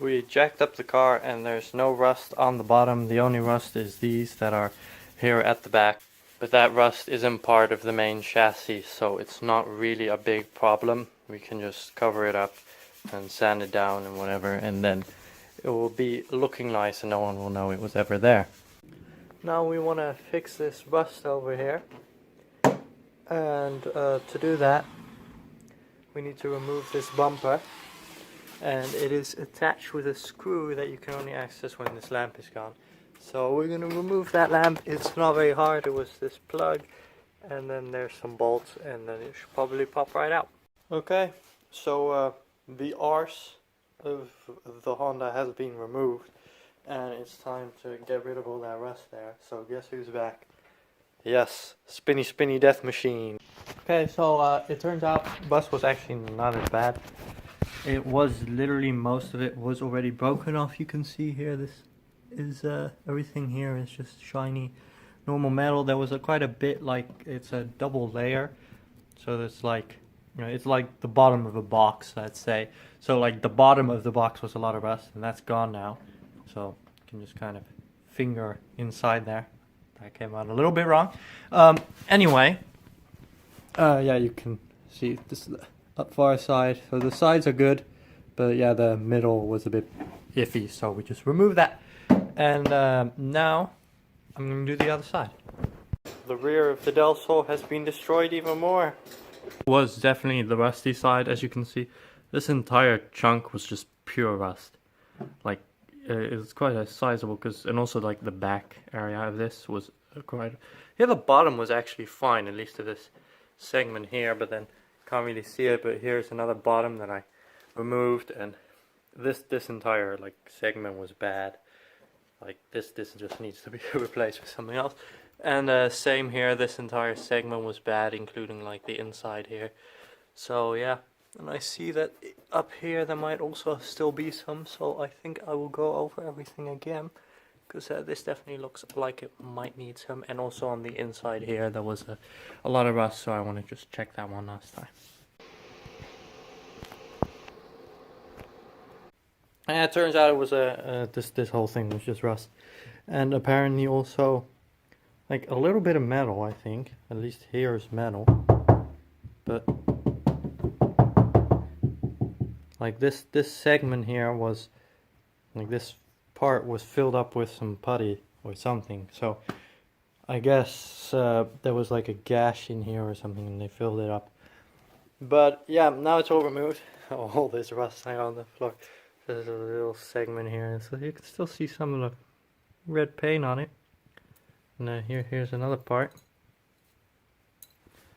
We jacked up the car and there's no rust on the bottom. The only rust is these that are here at the back. But that rust isn't part of the main chassis, so it's not really a big problem. We can just cover it up and sand it down and whatever, and then it will be looking nice and no one will know it was ever there. Now we want to fix this rust over here. And to do that, we need to remove this bumper. And it is attached with a screw that you can only access when this lamp is gone. So we're going to remove that lamp. It's not very hard. It was this plug, and then there's some bolts, and then it should probably pop right out. Okay, so the arse of the Honda has been removed, and it's time to get rid of all that rust there. So guess who's back? Yes, spinny death machine. Okay, so it turns out the bus was actually not as bad. It was literally, most of it was already broken off. You can see here, this is everything here is just shiny normal metal. There was quite a bit, like it's a double layer, so it's like, you know, it's like the bottom of a box, let's say. So like the bottom of the box was a lot of rust, and that's gone now. So you can just kind of finger inside there. That came out a little bit wrong. Anyway, yeah, you can see this up far side. So the sides are good, but yeah, the middle was a bit iffy, so we just removed that. And now I'm going to do the other side. The rear of the Del Sol has been destroyed even more. It was definitely the rusty side, as you can see. This entire chunk was just pure rust. Like, it was quite a sizable, and also like the back area of this was quite... Here the bottom was actually fine, at least to this segment here, but then can't really see it. But here's another bottom that I removed, and this entire like segment was bad. Like this just needs to be replaced with something else. And same here, this entire segment was bad, including like the inside here. So yeah, and I see that up here there might also still be some, so I think I will go over everything again, because this definitely looks like it might need some. And also on the inside here there was a lot of rust, so I want to just check that one last time. And it turns out it was this whole thing was just rust, and apparently also like a little bit of metal. I think at least here is metal, but like this segment here was like, this part was filled up with some putty or something. So I guess there was like a gash in here or something, and they filled it up. But yeah, now it's all removed. All this rust on the floor. There's a little segment here, so you can still see some of the red paint on it. And here's another part.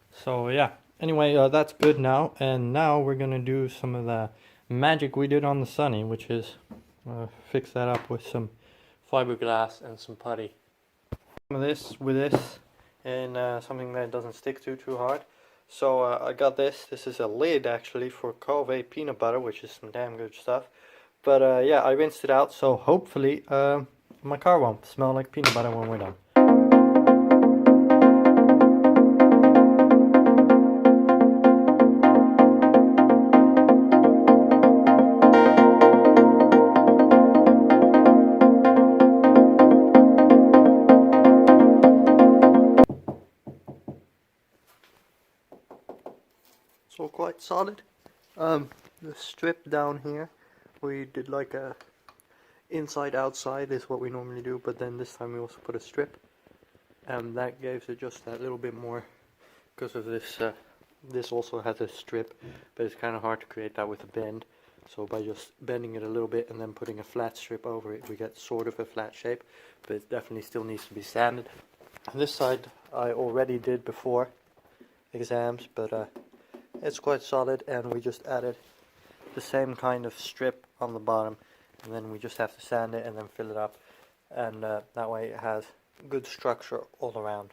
So yeah, anyway, that's good now. And now we're gonna do some of the magic we did on the Sunny, which is fix that up with some fiberglass and some putty. Some of this with this, and something that doesn't stick too hard. So I got this. This is a lid actually for Cove peanut butter, which is some damn good stuff. But yeah, I rinsed it out, so hopefully my car won't smell like peanut butter when we're done. It's all quite solid. The strip down here, we did like a inside outside is what we normally do, but then this time we also put a strip, and that gives it just that little bit more, because of this this also has a strip, but it's kind of hard to create that with a bend. So by just bending it a little bit and then putting a flat strip over it, we get sort of a flat shape, but it definitely still needs to be sanded. And this side I already did before exams, but it's quite solid, and we just added the same kind of strip on the bottom, and then we just have to sand it and then fill it up, and that way it has good structure all around,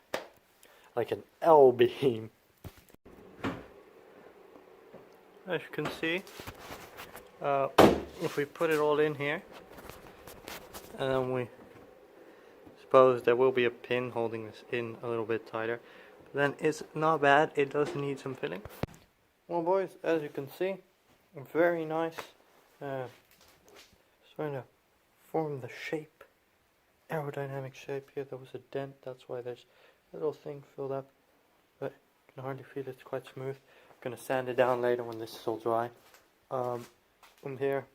like an L beam. As you can see, if we put it all in here, and then we suppose there will be a pin holding this in a little bit tighter, then it's not bad. It does need some filling. Well boys, as you can see, very nice trying to form the shape, aerodynamic shape here. There was a dent, that's why there's a little thing filled up, but you can hardly feel it. It's quite smooth. I'm going to sand it down later when this is all dry. And here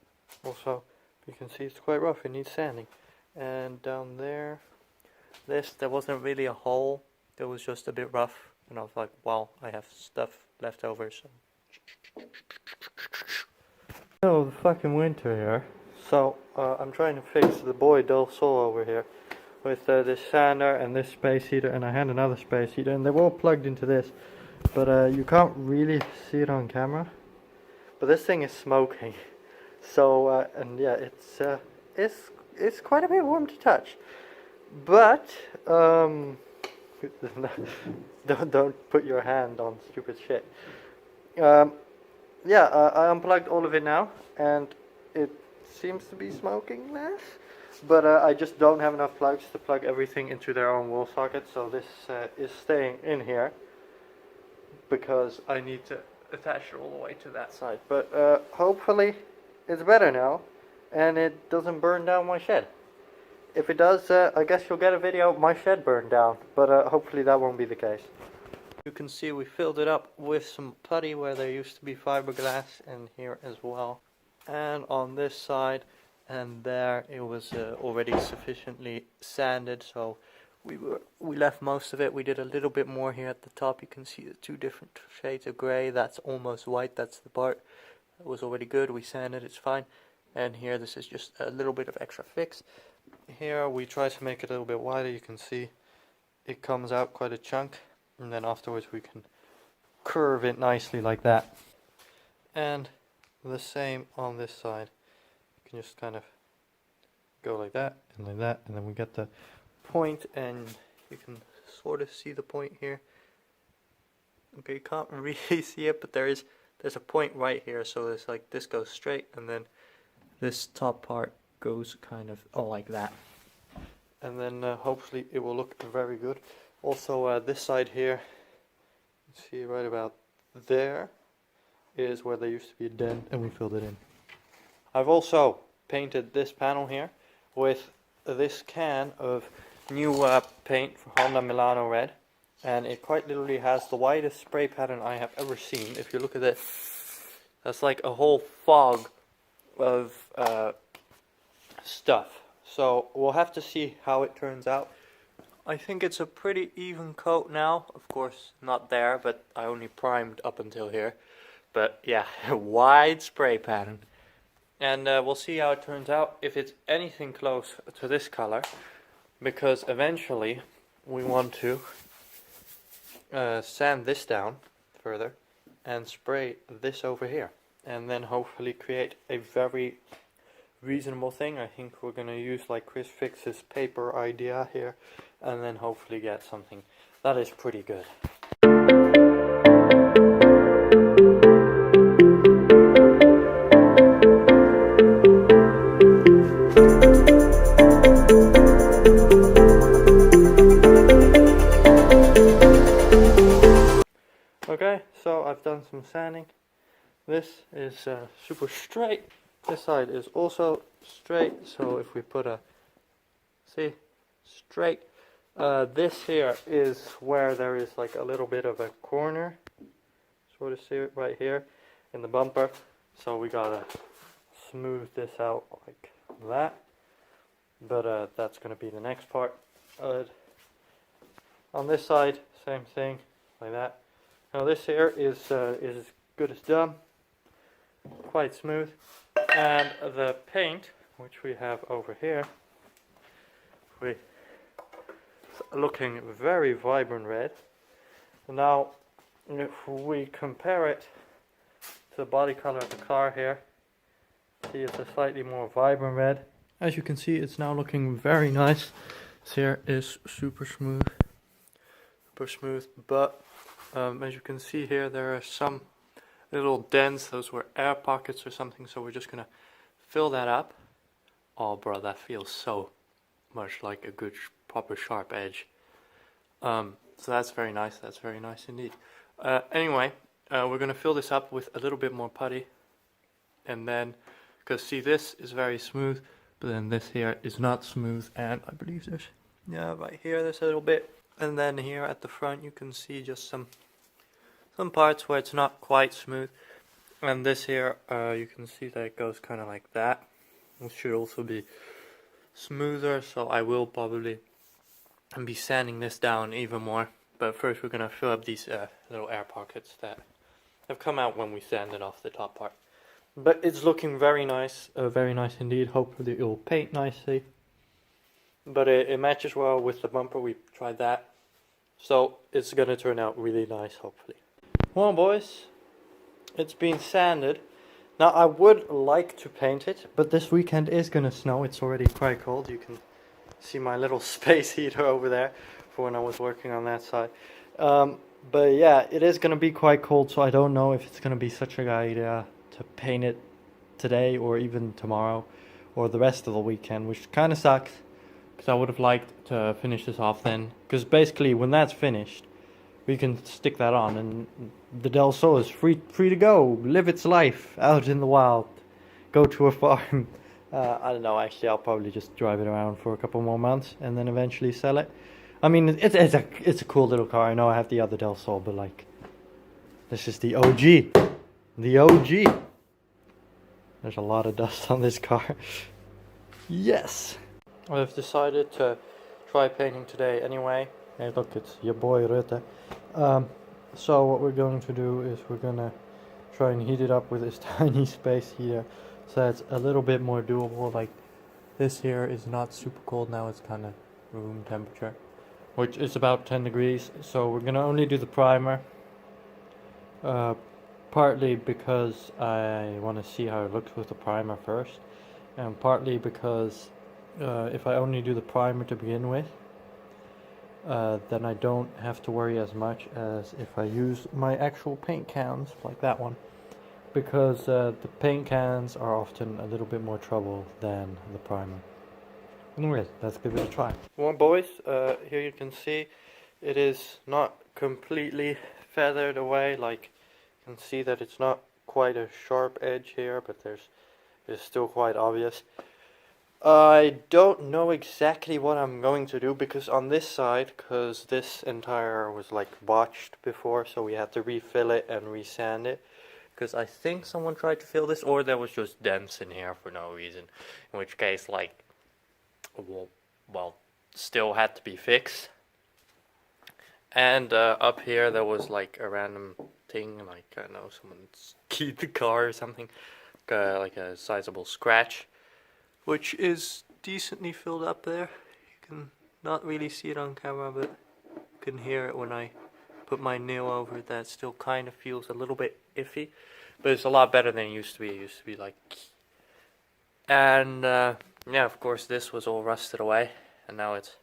also you can see it's quite rough, it needs sanding. And down there, there wasn't really a hole, it was just a bit rough, and I was like, wow, I have stuff left over, so. Oh, the fucking winter here. So I'm trying to fix the Bodywork Del Sol over here with this sander and this space heater, and I had another space heater, and they're all plugged into this, but you can't really see it on camera. But this thing is smoking, so and yeah, it's quite a bit warm to touch. But don't put your hand on stupid shit. Yeah, I unplugged all of it now, and it seems to be smoking less. But I just don't have enough plugs to plug everything into their own wall socket, so this is staying in here because I need to attach it all the way to that side. But hopefully it's better now, and it doesn't burn down my shed. If it does, I guess you'll get a video of my shed burned down, but hopefully that won't be the case. You can see we filled it up with some putty where there used to be fiberglass, and here as well. And on this side and there it was already sufficiently sanded, so we left most of it. We did a little bit more here at the top. You can see the two different shades of grey. That's almost white, that's the part that was already good. We sanded, it's fine. And here this is just a little bit of extra fix. Here we try to make it a little bit wider. You can see it comes out quite a chunk, and then afterwards we can curve it nicely like that. And the same on this side. You can just kind of go like that, and then we get the point, and you can sort of see the point here. Okay, you can't really see it, but there's a point right here, so it's like this goes straight, and then this top part goes kind of like that, and then hopefully it will look very good. Also this side here, you see right about there is where there used to be a dent, and we filled it in. I've also painted this panel here with this can of new paint for Honda Milano Red, and it quite literally has the widest spray pattern I have ever seen. If you look at this, that's like a whole fog of stuff. So we'll have to see how it turns out. I think it's a pretty even coat now. Of course not there, but I only primed up until here. But yeah, wide spray pattern. And we'll see how it turns out, if it's anything close to this color, because eventually we want to sand this down further and spray this over here, and then hopefully create a very reasonable thing. I think we're going to use like Chris Fix's paper idea here, and then hopefully get something that is pretty good. Okay, so I've done some sanding. This is super straight. This side is also straight, so if we put see, straight. This here is where there is like a little bit of a corner. Sort of see it right here in the bumper. So we gotta smooth this out like that. But that's gonna be the next part. On this side, same thing, like that. Now this here is as good as done, quite smooth, and the paint, which we have over here, it's looking very vibrant red. Now, if we compare it to the body color of the car here, see it's a slightly more vibrant red. As you can see, it's now looking very nice. This here is super smooth, but as you can see here, there are some little dents. Those were air pockets or something, so we're just gonna fill that up. Oh bro, that feels so much like a good proper sharp edge. So that's very nice indeed. Anyway, we're gonna fill this up with a little bit more putty, and then Because see, this is very smooth, but then this here is not smooth, and I believe there's, yeah, right here there's a little bit, and then here at the front you can see just some parts where it's not quite smooth, and this here you can see that it goes kind of like that. It should also be smoother, so I will probably be sanding this down even more. But first we're gonna fill up these little air pockets that have come out when we sanded off the top part. But it's looking very nice indeed. Hopefully it will paint nicely. But it matches well with the bumper. We tried that, so it's gonna turn out really nice, hopefully. Well, boys, it's been sanded. Now I would like to paint it, but this weekend is gonna snow. It's already quite cold. You can see my little space heater over there for when I was working on that side. But yeah, it is gonna be quite cold, so I don't know if it's gonna be such a good idea to paint it today or even tomorrow or the rest of the weekend, which kind of sucks because I would have liked to finish this off then, because basically when that's finished we can stick that on and the Del Sol is free to go, live its life out in the wild, go to a farm. I don't know, actually I'll probably just drive it around for a couple more months and then eventually sell it. I mean, it's a cool little car. I know I have the other Del Sol, but like, this is the OG. The OG. There's a lot of dust on this car. Yes. I've decided to try painting today anyway. Hey, look, it's your boy Rutte. So what we're going to do is we're gonna try and heat it up with this tiny space heater, so it's a little bit more doable. Like, this here is not super cold now. It's kind of room temperature, which is about 10 degrees. So we're gonna only do the primer. Partly because I want to see how it looks with the primer first, and partly because if I only do the primer to begin with, then I don't have to worry as much as if I use my actual paint cans like that one, because the paint cans are often a little bit more trouble than the primer. Anyways, let's give it a try. Well, boys, here you can see it is not completely feathered away. Like, you can see that it's not quite a sharp edge here, but it's still quite obvious. I don't know exactly what I'm going to do, because on this side, because this entire was like botched before, so we had to refill it and resand it, because I think someone tried to fill this, or there was just dents in here for no reason, in which case, like, well, still had to be fixed. And up here there was like a random thing, like, I don't know, someone keyed the car or something, like a sizable scratch, which is decently filled up there. You can not really see it on camera, but you can hear it when I put my nail over it. That still kind of feels a little bit iffy, but it's a lot better than it used to be. It used to be like, and yeah, of course this was all rusted away, and now it's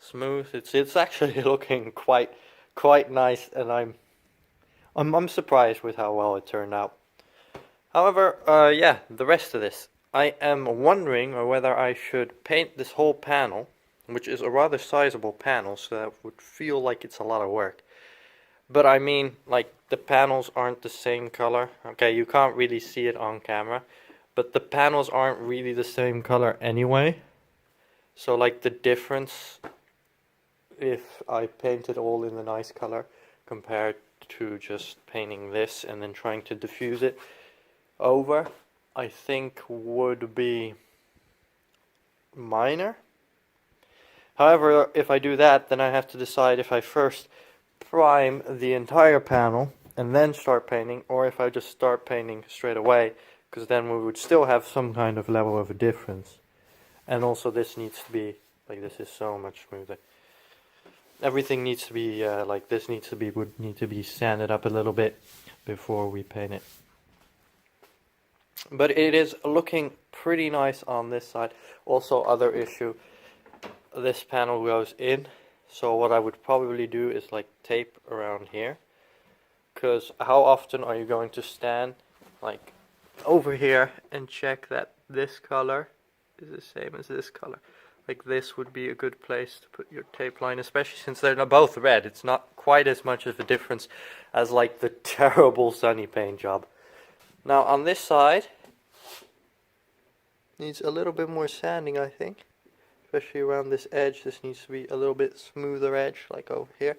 smooth. It's actually looking quite nice, and I'm surprised with how well it turned out. However, yeah, the rest of this, I am wondering whether I should paint this whole panel, which is a rather sizable panel, so that would feel like it's a lot of work. But I mean, like, the panels aren't the same color. Okay, you can't really see it on camera, but the panels aren't really the same color anyway. So like, the difference, if I paint it all in the nice color compared to just painting this and then trying to diffuse it over, I think would be minor. However, if I do that, then I have to decide if I first prime the entire panel and then start painting, or if I just start painting straight away, because then we would still have some kind of level of a difference. And also this needs to be, like, this is so much smoother. Everything needs to be, like, this would need to be sanded up a little bit before we paint it. But it is looking pretty nice on this side. Also, other issue, this panel goes in, so what I would probably do is like tape around here, because how often are you going to stand like over here and check that this color is the same as this color? Like, this would be a good place to put your tape line, especially since they're both red. It's not quite as much of a difference as like the terrible sunny paint job. Now on this side, Needs a little bit more sanding, I think. Especially around this edge. This needs to be a little bit smoother edge, like over here.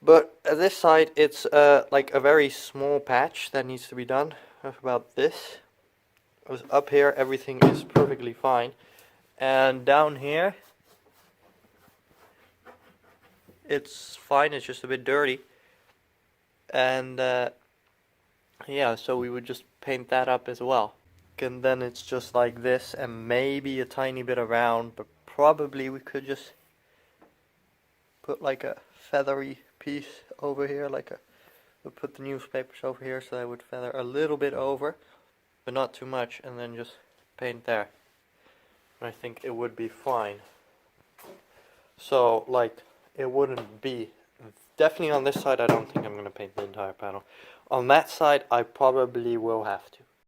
But at this side, it's like a very small patch that needs to be done. About this. Up here, everything is perfectly fine. And down here, it's fine, it's just a bit dirty. And yeah, so we would just paint that up as well. And then it's just like this, and maybe a tiny bit around, but probably we could just put like a feathery piece over here, like we'll put the newspapers over here so I would feather a little bit over, but not too much, and then just paint there. I think it would be fine. So like it wouldn't be, definitely on this side I don't think I'm going to paint the entire panel. On that side I probably will have to.